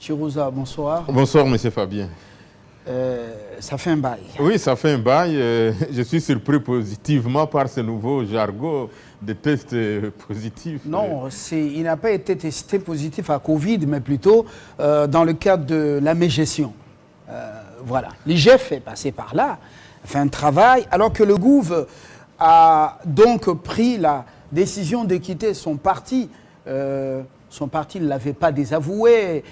Chirouza, bonsoir. Bonsoir, monsieur Fabien. Ça fait un bail. Oui, ça fait un bail. Je suis surpris positivement par ce nouveau jargon de tests positifs. Non, il n'a pas été testé positif à Covid, mais plutôt dans le cadre de la mégestion. Voilà. L'IGF est passé par là, fait un travail, alors que le Gouv a donc pris la décision de quitter son parti. Son parti ne l'avait pas désavoué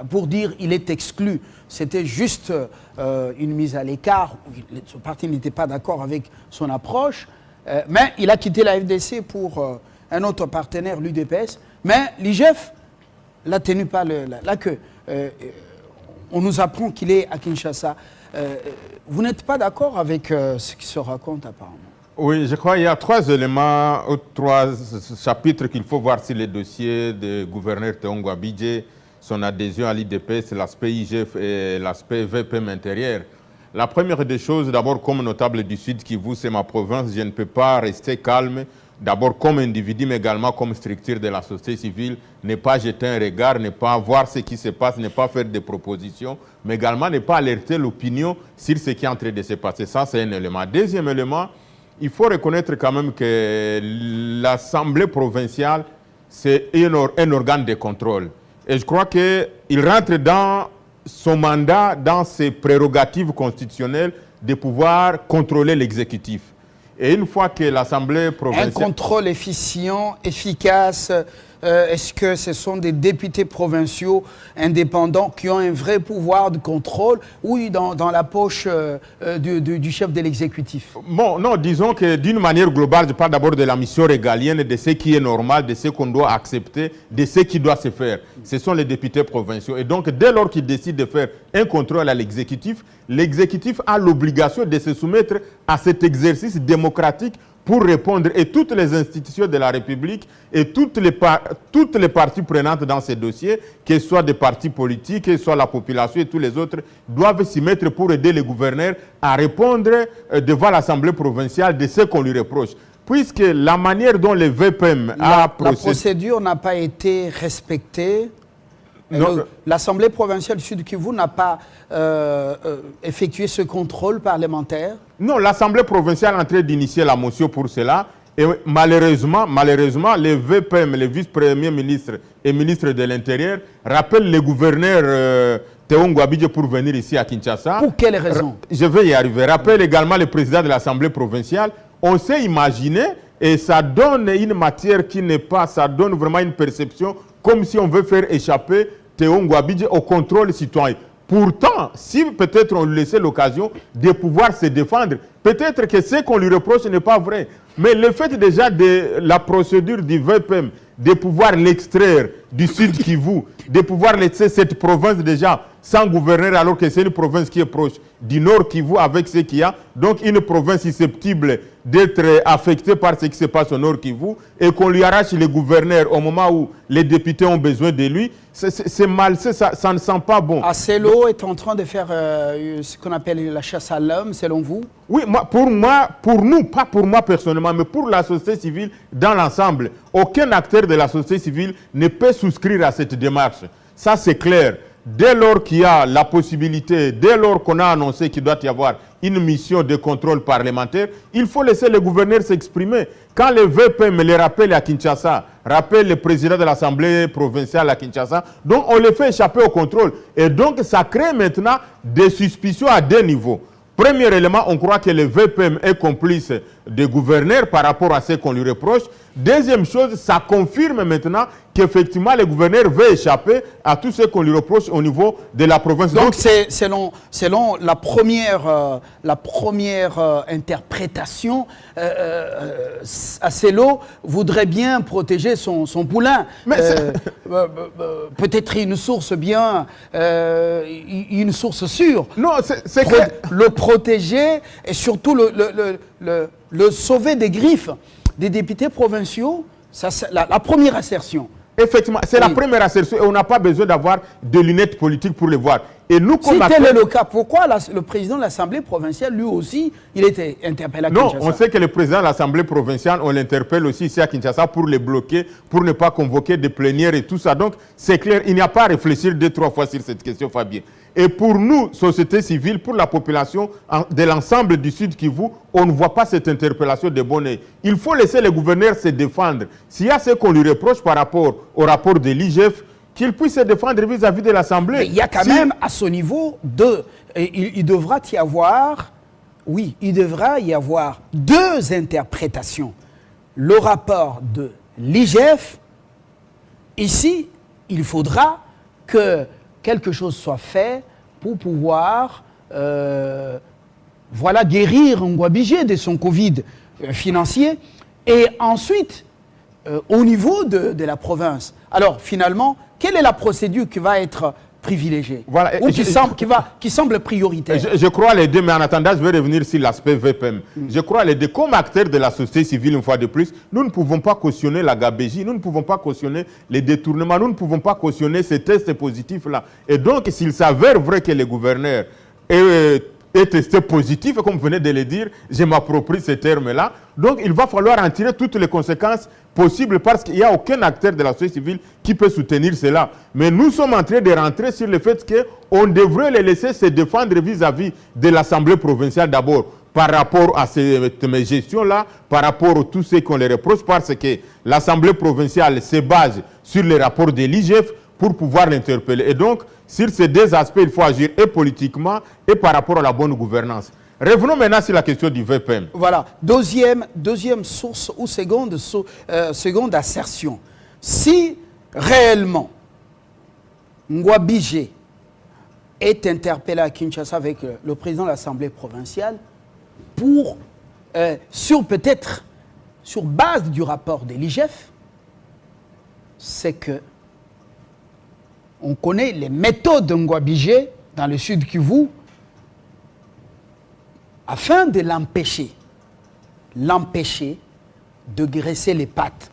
pour dire il est exclu. C'était juste une mise à l'écart. Son parti n'était pas d'accord avec son approche. Mais il a quitté la FDC pour un autre partenaire, l'UDPS. Mais l'IGF l'a tenu par la queue. On nous apprend qu'il est à Kinshasa. Vous n'êtes pas d'accord avec ce qui se raconte apparemment? Oui, je crois qu'il y a trois éléments, trois chapitres qu'il faut voir sur les dossiers du gouverneur Théongo Abidje, son adhésion à l'IDPS, l'aspect IGF et l'aspect VPM intérieur. La première des choses, d'abord comme notable du Sud Kivu, c'est ma province, je ne peux pas rester calme, d'abord comme individu, mais également comme structure de la société civile, ne pas jeter un regard, ne pas voir ce qui se passe, ne pas faire des propositions, mais également ne pas alerter l'opinion sur ce qui est en train de se passer. Ça, c'est un élément. Deuxième élément, il faut reconnaître quand même que l'Assemblée provinciale, c'est un organe de contrôle. Et je crois qu'il rentre dans son mandat, dans ses prérogatives constitutionnelles de pouvoir contrôler l'exécutif. Et une fois que l'Assemblée provinciale... Un contrôle efficient, efficace, est-ce que ce sont des députés provinciaux indépendants qui ont un vrai pouvoir de contrôle ou dans la poche du chef de l'exécutif? Bon, non, disons que d'une manière globale, je parle d'abord de la mission régalienne, de ce qui est normal, de ce qu'on doit accepter, de ce qui doit se faire. Ce sont les députés provinciaux. Et donc, dès lors qu'ils décident de faire un contrôle à l'exécutif a l'obligation de se soumettre à cet exercice démocratique pour répondre, et toutes les institutions de la République et toutes les parties prenantes dans ces dossiers, que ce soit des partis politiques, que ce soit la population et tous les autres, doivent s'y mettre pour aider les gouverneurs à répondre devant l'Assemblée provinciale de ce qu'on lui reproche. Puisque la manière dont le VPM a procédé... La procédure n'a pas été respectée. L'Assemblée provinciale du Sud Kivu n'a pas effectué ce contrôle parlementaire? Non, l'Assemblée provinciale est en train d'initier la motion pour cela. Et malheureusement, les VPM, les vice-premiers ministres et ministres de l'Intérieur, rappellent le gouverneur Théongo Abidje pour venir ici à Kinshasa. Pour quelle raison? Je vais y arriver. Rappelle également le président de l'Assemblée provinciale. On s'est imaginé, et ça donne une matière qui n'est pas, ça donne vraiment une perception comme si on veut faire échapper Théongo Abidje au contrôle citoyen. Pourtant, si peut-être on lui laissait l'occasion de pouvoir se défendre, peut-être que ce qu'on lui reproche n'est pas vrai. Mais le fait déjà de la procédure du VPM, de pouvoir l'extraire du Sud Kivu, de pouvoir laisser cette province déjà sans gouverneur alors que c'est une province qui est proche du Nord Kivu avec ce qu'il y a, donc une province susceptible d'être affectée par ce qui se passe au Nord Kivu, et qu'on lui arrache les gouverneurs au moment où les députés ont besoin de lui, c'est mal, ça ne sent pas bon. Acelo est en train de faire ce qu'on appelle la chasse à l'homme, selon vous? Oui, pour nous, pas pour moi personnellement, mais pour la société civile dans l'ensemble, aucun acteur de la société civile ne peut souscrire à cette démarche. Ça, c'est clair. Dès lors qu'il y a la possibilité, dès lors qu'on a annoncé qu'il doit y avoir une mission de contrôle parlementaire, il faut laisser les gouverneurs s'exprimer. Quand le VPM les rappelle à Kinshasa, rappelle le président de l'Assemblée provinciale à Kinshasa, donc on les fait échapper au contrôle. Et donc ça crée maintenant des suspicions à deux niveaux. Premier élément, on croit que le VPM est complice des gouverneurs par rapport à ce qu'on lui reproche. Deuxième chose, ça confirme maintenant qu'effectivement les gouverneurs veulent échapper à tout ce qu'on lui reproche au niveau de la province. Donc c'est selon la première interprétation, Acelo voudrait bien protéger son poulain. Peut-être une source bien, une source sûre. Non, c'est le protéger et surtout le sauver des griffes des députés provinciaux. Ça, la première assertion. Effectivement, c'est la première assertion et on n'a pas besoin d'avoir des lunettes politiques pour le voir. Et nous, si tel est le cas, pourquoi le président de l'Assemblée provinciale, lui aussi, il était interpellé à Kinshasa? Non, on sait que le président de l'Assemblée provinciale, on l'interpelle aussi ici à Kinshasa pour les bloquer, pour ne pas convoquer des plénières et tout ça. Donc, c'est clair, il n'y a pas à réfléchir 2-3 fois sur cette question, Fabien. Et pour nous, société civile, pour la population de l'ensemble du Sud Kivu, on ne voit pas cette interpellation de bon oeil. Il faut laisser les gouverneurs se défendre. S'il y a ce qu'on lui reproche par rapport au rapport de l'IGF, qu'il puisse se défendre vis-à-vis de l'Assemblée. Il y a quand même, à ce niveau, il devra y avoir, oui, il devra y avoir deux interprétations. Le rapport de l'IGF, ici, il faudra que quelque chose soit fait pour pouvoir voilà, guérir Ngouabidje de son Covid financier. Et ensuite, au niveau de la province. Alors, finalement, quelle est la procédure qui va être privilégiée, voilà, ou qui semble prioritaire? Je crois les deux, mais en attendant, je vais revenir sur l'aspect VPM. Je crois les deux, comme acteurs de la société civile, une fois de plus, nous ne pouvons pas cautionner la gabégie, nous ne pouvons pas cautionner les détournements, nous ne pouvons pas cautionner ces tests positifs-là. Et donc, s'il s'avère vrai que les gouverneurs est testé positif, comme vous venez de le dire, je m'approprie ces termes-là. Donc, il va falloir en tirer toutes les conséquences possibles parce qu'il n'y a aucun acteur de la société civile qui peut soutenir cela. Mais nous sommes en train de rentrer sur le fait qu'on devrait les laisser se défendre vis-à-vis de l'Assemblée provinciale d'abord par rapport à cette gestion-là, par rapport à tout ce qu'on les reproche, parce que l'Assemblée provinciale se base sur les rapports de l'IGF pour pouvoir l'interpeller. Et donc, sur ces deux aspects, il faut agir et politiquement et par rapport à la bonne gouvernance. Revenons maintenant sur la question du VPM. Voilà. Deuxième source ou seconde assertion. Si réellement Ngouabidje est interpellé à Kinshasa avec le président de l'Assemblée provinciale pour, peut-être sur base du rapport de l'IGF, c'est que on connaît les méthodes de Ngouabidje dans le Sud Kivu afin de l'empêcher de graisser les pattes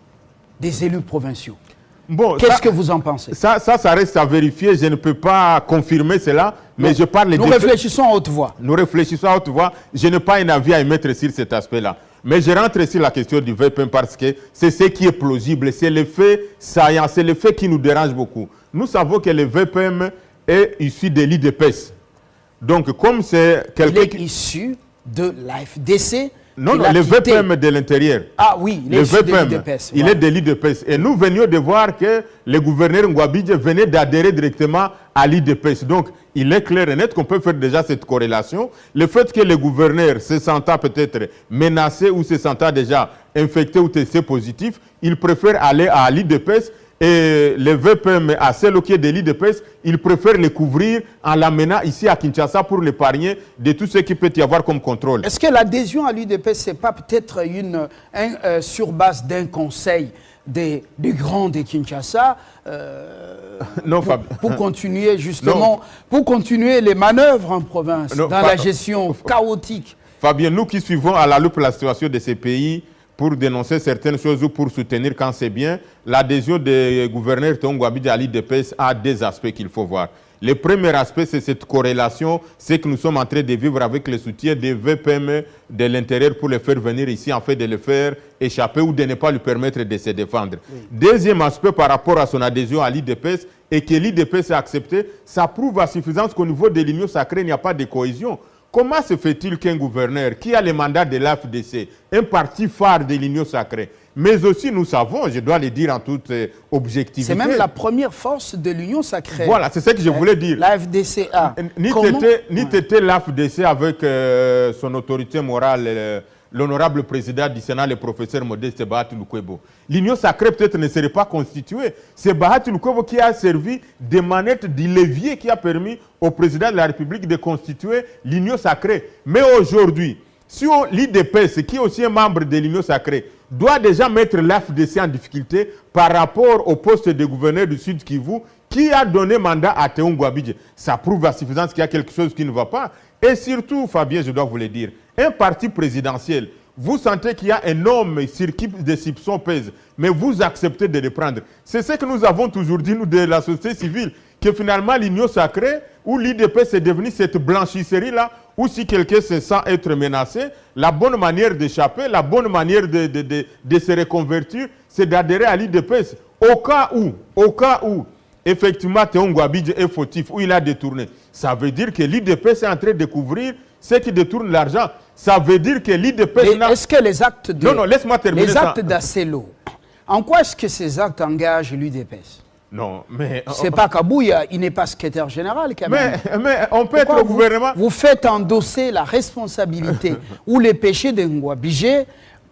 des élus provinciaux. Bon, qu'est-ce que vous en pensez? Ça reste à vérifier. Je ne peux pas confirmer cela, mais je parle... Nous réfléchissons à haute voix. Nous réfléchissons à haute voix. Je n'ai pas un avis à émettre sur cet aspect-là. Mais je rentre sur la question du VPM parce que c'est ce qui est plausible. C'est le fait saillant, c'est le fait qui nous dérange beaucoup. Nous savons que le VPM est issu de l'IDPS. Donc, comme c'est quelqu'un qui est issu de l'AFDC. Non, le VPM de l'intérieur. Ah oui, le VPM, il est de l'IDPS. Et nous venions de voir que le gouverneur Ngouabidje venait d'adhérer directement à l'IDPS. Donc, il est clair et net qu'on peut faire déjà cette corrélation. Le fait que le gouverneur se sentant peut-être menacé ou se sentant déjà infecté ou testé positif, il préfère aller à l'IDPS. Et le VPM, à celle qui est de l'IDPS, il préfère les couvrir en l'amenant ici à Kinshasa pour l'épargner de tout ce qui peut y avoir comme contrôle. Est-ce que l'adhésion à l'IDPS, ce n'est pas peut-être sur base d'un conseil des grands de Kinshasa non, pour continuer justement, pour continuer les manœuvres en province, dans la gestion chaotique? Fabien, nous qui suivons à la loupe la situation de ces pays, pour dénoncer certaines choses ou pour soutenir quand c'est bien, l'adhésion des gouverneurs Ngouabidje à l'IDPS a des aspects qu'il faut voir. Le premier aspect, c'est cette corrélation, c'est que nous sommes en train de vivre avec le soutien des VPM de l'intérieur pour les faire venir ici, en fait de les faire échapper ou de ne pas lui permettre de se défendre. Oui. Deuxième aspect par rapport à son adhésion à l'IDPS, et que l'IDPS a accepté, ça prouve à suffisance qu'au niveau de l'Union sacrée, il n'y a pas de cohésion. Comment se fait-il qu'un gouverneur qui a le mandat de l'AFDC, un parti phare de l'Union sacrée, mais aussi nous savons, je dois le dire en toute objectivité... C'est même la première force de l'Union sacrée. Voilà, c'est ce que je voulais dire. L'AFDCA. Ni t'étais l'AFDC avec son autorité morale, l'honorable président du Sénat, le professeur Modeste Bahati Lukwebo. L'Union sacrée peut-être ne serait pas constituée. C'est Bahati Lukwebo qui a servi de manette, du levier qui a permis au président de la République de constituer l'Union sacrée. Mais aujourd'hui, si l'IDPS, qui est aussi un membre de l'Union sacrée, doit déjà mettre l'AFDC en difficulté par rapport au poste de gouverneur du Sud Kivu, qui a donné mandat à Théo Ngouabidje, ça prouve à suffisance qu'il y a quelque chose qui ne va pas. Et surtout, Fabien, je dois vous le dire, un parti présidentiel vous sentez qu'il y a un homme sur qui des soupçons pèsent, mais vous acceptez de le prendre. C'est ce que nous avons toujours dit, nous, de la société civile, que finalement l'union sacrée, où l'IDPS est devenue cette blanchisserie-là, où si quelqu'un se sent être menacé, la bonne manière d'échapper, la bonne manière de se reconvertir, c'est d'adhérer à l'IDPS. Au cas où, effectivement, Théon Ngouabidje est fautif, où il a détourné, ça veut dire que l'IDPS est en train de découvrir ceux qui détournent l'argent. Ça veut dire que l'IDPS... Est-ce que les actes de... Non, laisse-moi terminer. Les actes d'Acelo, en quoi est-ce que ces actes engagent l'UDPS? Non, mais... C'est pas Kabouya, il n'est pas secrétaire général quand même. Mais on peut être au gouvernement... Vous faites endosser la responsabilité ou les péchés de Ngouabidje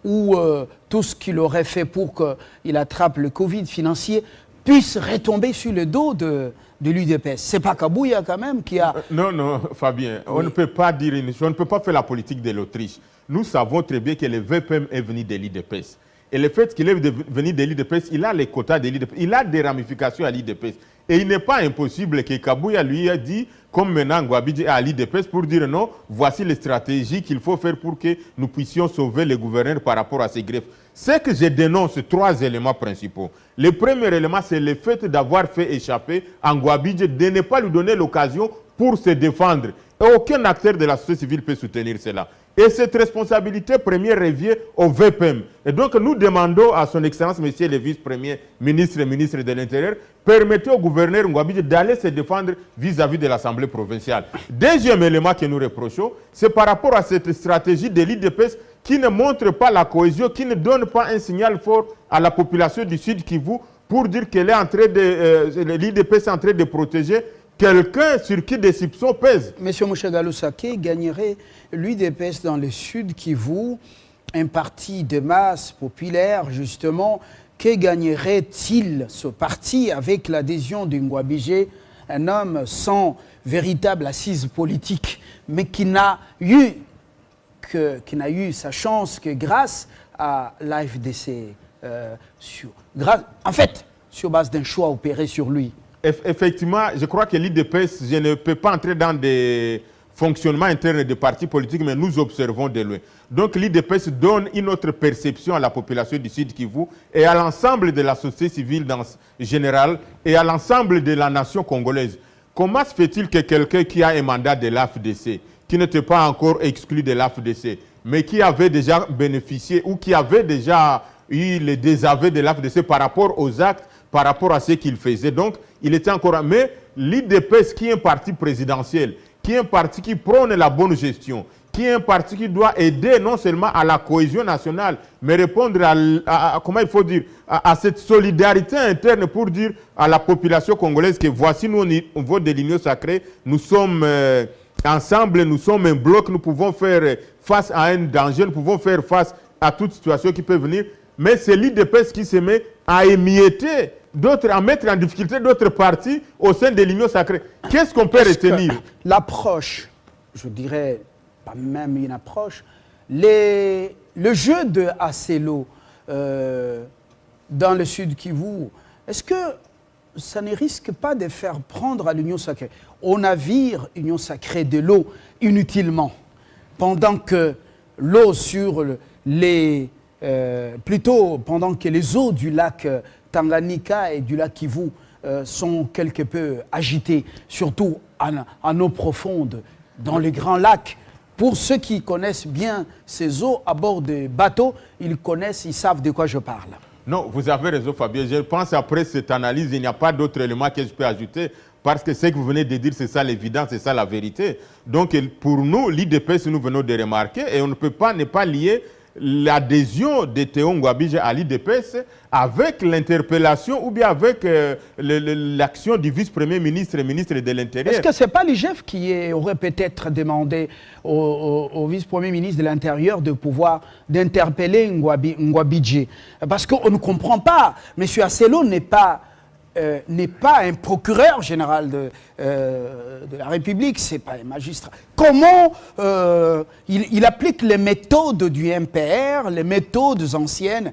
ou tout ce qu'il aurait fait pour qu'il attrape le Covid financier puisse retomber sur le dos de l'UDPS. C'est pas Kabouya quand même qui a... Non, Fabien, on ne peut pas dire une chose, on ne peut pas faire la politique de l'Autriche. Nous savons très bien que le VPM est venu de l'IDPS. Et le fait qu'il est venu de l'IDPS, il a les quotas de l'IDPS, il a des ramifications à l'IDPS. Et il n'est pas impossible que Kabouya lui ait dit, comme maintenant Ngouabidje est à l'IDPS, pour dire non, voici les stratégies qu'il faut faire pour que nous puissions sauver les gouverneurs par rapport à ces greffes. C'est que je dénonce trois éléments principaux. Le premier élément, c'est le fait d'avoir fait échapper à Ngouabidje, de ne pas lui donner l'occasion pour se défendre. Et aucun acteur de la société civile peut soutenir cela. Et cette responsabilité première revient au VPM. Et donc nous demandons à son Excellence, Monsieur le Vice-Premier ministre et ministre de l'Intérieur, permettez au gouverneur Ngouabidje d'aller se défendre vis-à-vis de l'Assemblée provinciale. Deuxième élément que nous reprochons, c'est par rapport à cette stratégie de l'IDPS qui ne montre pas la cohésion, qui ne donne pas un signal fort à la population du Sud Kivu pour dire qu'elle est en train de, l'IDPS est en train de protéger quelqu'un sur qui des soupçons pèsent. Monsieur Mouchagalu Saké gagnerait l'UDPS dans le Sud Kivu, un parti de masse populaire, justement. Que gagnerait-il ce parti avec l'adhésion de Ngouabidje, un homme sans véritable assise politique, mais qui n'a eu sa chance que grâce à l'AFDC, en fait, sur base d'un choix opéré sur lui? Effectivement, je crois que l'IDPS, je ne peux pas entrer dans des fonctionnements internes des partis politiques, mais nous observons de loin. Donc l'IDPS donne une autre perception à la population du Sud Kivu et à l'ensemble de la société civile en général et à l'ensemble de la nation congolaise. Comment se fait-il que quelqu'un qui a un mandat de l'AFDC, qui n'était pas encore exclu de l'AFDC, mais qui avait déjà bénéficié ou qui avait déjà eu les désaveux de l'AFDC par rapport aux actes, par rapport à ce qu'il faisait. Donc, il était encore... Mais l'IDPS, qui est un parti présidentiel, qui est un parti qui prône la bonne gestion, qui est un parti qui doit aider non seulement à la cohésion nationale, mais répondre comment il faut dire, à cette solidarité interne pour dire à la population congolaise que voici, nous, au niveau de l'Union sacrée, nous sommes ensemble, nous sommes un bloc, nous pouvons faire face à un danger, nous pouvons faire face à toute situation qui peut venir. Mais c'est l'IDPS qui se met à émietter, à mettre en difficulté d'autres partis au sein de l'Union sacrée. Qu'est-ce qu'on peut retenir? L'approche, je dirais, pas même une approche, le jeu de Acelo dans le Sud Kivu, est-ce que ça ne risque pas de faire prendre à l'Union sacrée au navire Union sacrée de l'eau inutilement, pendant que l'eau sur plutôt pendant que les eaux du lac Tanganyika et du lac Kivu sont quelque peu agitées, surtout en eau profonde, dans les grands lacs. Pour ceux qui connaissent bien ces eaux à bord des bateaux, ils savent de quoi je parle. Non, vous avez raison, Fabien. Je pense après cette analyse, il n'y a pas d'autre élément que je peux ajouter, parce que ce que vous venez de dire, c'est ça l'évidence, c'est ça la vérité. Donc pour nous, l'IDPS, nous venons de remarquer, et on ne peut pas ne pas lier l'adhésion de Théon Ngouabidje à l'IDPS avec l'interpellation ou bien avec l'action du vice-premier ministre et ministre de l'Intérieur. Est-ce que ce n'est pas l'IGF qui aurait peut-être demandé au vice-premier ministre de l'Intérieur de pouvoir d'interpeller Ngouabidje? Parce qu'on ne comprend pas. M. Acelo n'est pas un procureur général de la République, ce n'est pas un magistrat. Comment il applique les méthodes du MPR, les méthodes anciennes,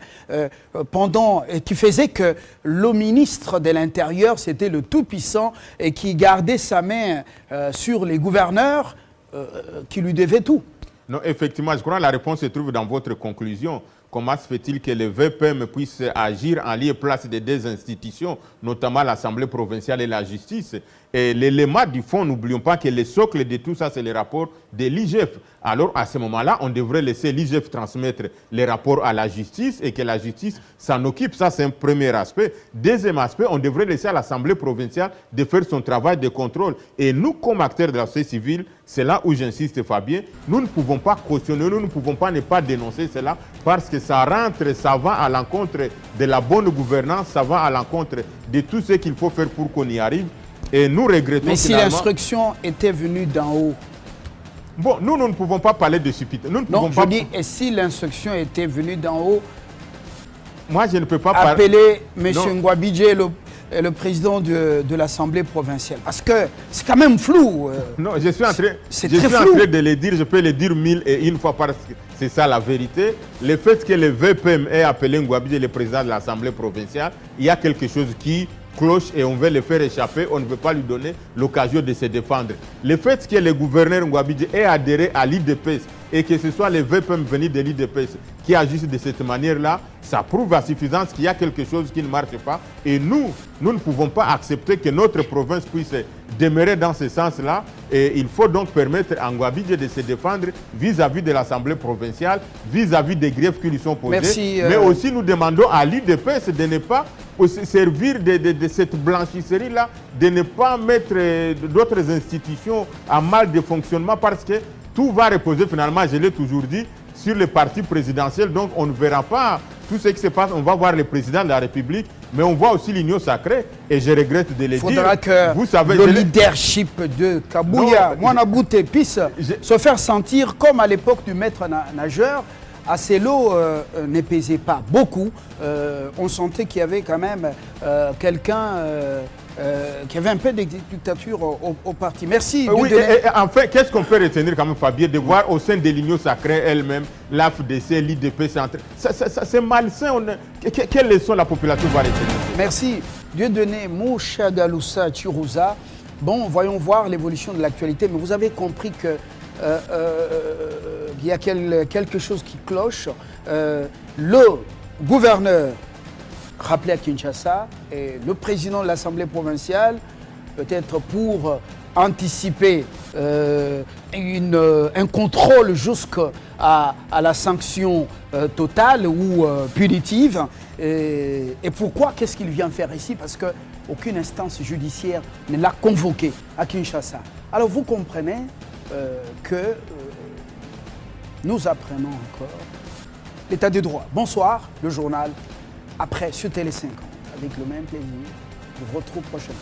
qui faisaient que le ministre de l'Intérieur, c'était le tout-puissant et qui gardait sa main sur les gouverneurs qui lui devaient tout? Non, effectivement, je crois que la réponse se trouve dans votre conclusion. Comment se fait-il que le VPM puisse agir en lieu et place des deux institutions, notamment l'Assemblée provinciale et la justice? Et l'élément du fond, n'oublions pas que le socle de tout ça, c'est le rapport de l'IGF. Alors, à ce moment-là, on devrait laisser l'IGF transmettre les rapports à la justice et que la justice s'en occupe. Ça, c'est un premier aspect. Deuxième aspect, on devrait laisser à l'Assemblée provinciale de faire son travail de contrôle. Et nous, comme acteurs de la société civile, c'est là où j'insiste, Fabien, nous ne pouvons pas cautionner, nous ne pouvons pas ne pas dénoncer cela parce que ça rentre, ça va à l'encontre de la bonne gouvernance, ça va à l'encontre de tout ce qu'il faut faire pour qu'on y arrive. Et nous regrettons. Mais si l'instruction était venue d'en haut? Bon, nous ne pouvons pas parler de stupidité. Nous ne pouvons pas... je dis, et si l'instruction était venue d'en haut? Moi, je ne peux pas appeler M. Ngouabidje, le président de l'Assemblée provinciale. Parce que c'est quand même flou. Non, je suis en train de le dire, je peux le dire 1001 fois parce que c'est ça la vérité. Le fait que le VPM ait appelé Ngouabidje le président de l'Assemblée provinciale, il y a quelque chose qui cloche et on veut le faire échapper, on ne veut pas lui donner l'occasion de se défendre. Le fait que le gouverneur Ngouabidje ait adhéré à l'IDPS et que ce soit les VPM venus de l'IDPS qui agissent de cette manière-là, ça prouve à suffisance qu'il y a quelque chose qui ne marche pas. Et nous ne pouvons pas accepter que notre province puisse demeurer dans ce sens-là. Et il faut donc permettre à Ngouabidje de se défendre vis-à-vis de l'Assemblée provinciale, vis-à-vis des griefs qui lui sont posés. Merci, mais aussi nous demandons à l'IDPS de ne pas se servir de cette blanchisserie-là, de ne pas mettre d'autres institutions à mal de fonctionnement parce que tout va reposer finalement, je l'ai toujours dit, sur le parti présidentiel. Donc on ne verra pas tout ce qui se passe. On va voir le président de la République, mais on voit aussi l'Union sacrée. Et je regrette de le dire. Il faudra que vous savez, le leadership de Kabouya, Mwanabouté, puisse se faire sentir comme à l'époque du maître nageur. Assez l'eau ne pesait pas beaucoup. On sentait qu'il y avait quand même quelqu'un qui avait un peu de dictature au parti. Merci. Oui, et enfin, qu'est-ce qu'on peut retenir quand même, Fabien, de voir au sein de l'Union sacrée elle-même, l'AFDC, l'IDP, c'est malsain. Quelle leçon la population va retenir? Merci. Dieudonné Mouchagaloussa Chirouza. Bon, voyons voir l'évolution de l'actualité, mais vous avez compris que il y a quelque chose qui cloche. Le gouverneur rappelé à Kinshasa et le président de l'Assemblée provinciale, peut-être pour anticiper un contrôle jusqu'à la sanction totale ou punitive. Et pourquoi? Qu'est-ce qu'il vient faire ici? Parce qu'aucune instance judiciaire ne l'a convoqué à Kinshasa. Alors vous comprenez que nous apprenons encore l'état de droit. Bonsoir, le journal, après sur Télé 5 ans. Avec le même plaisir, je vous retrouve prochainement.